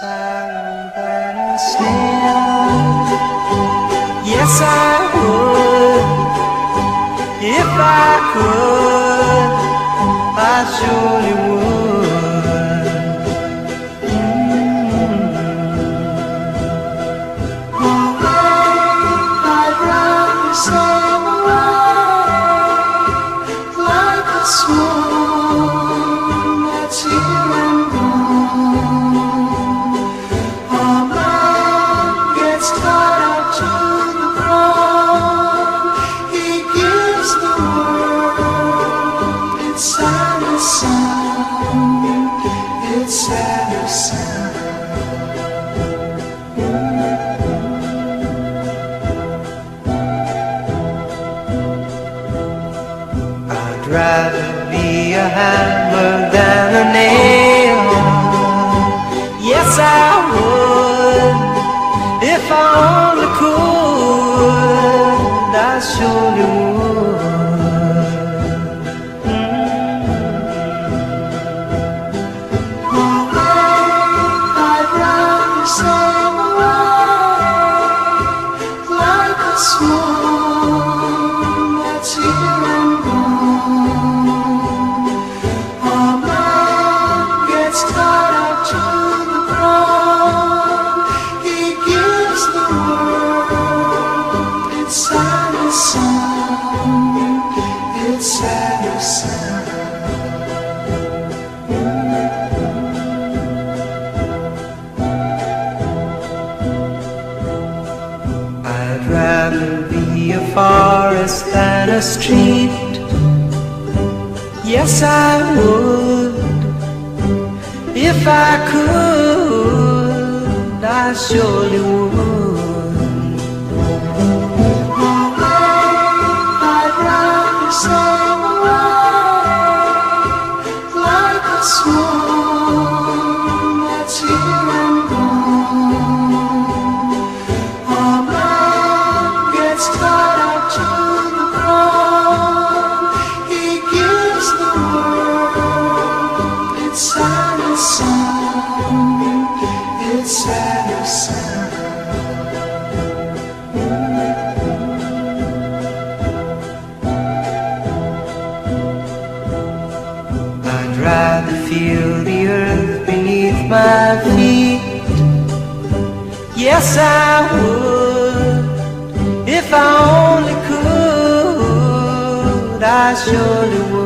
sorrow that I stand. Yes, I would. If I could, I surely would. I'd rather sail away like a swan that's here and gone. A man gets tied up to the ground. He gives the world its saddest sound, its saddest sound. I'd rather be a hammer than a nail. Yes, I would. If I only could, I surely would. I'd rather sail away like a swan that's here and gone. A man gets tied up to the ground. He gives the world its saddest sound, its saddest sound. I'd rather be a forest than a street. Yes, I would. If I could, I surely would. I'd rather sail away like a swan that's here and gone. A man gets tied up to the ground. He gives the world its saddest sound, its saddest sound. I'd rather feel the earth beneath my feet. Yes, I would. If I only could, I surely would.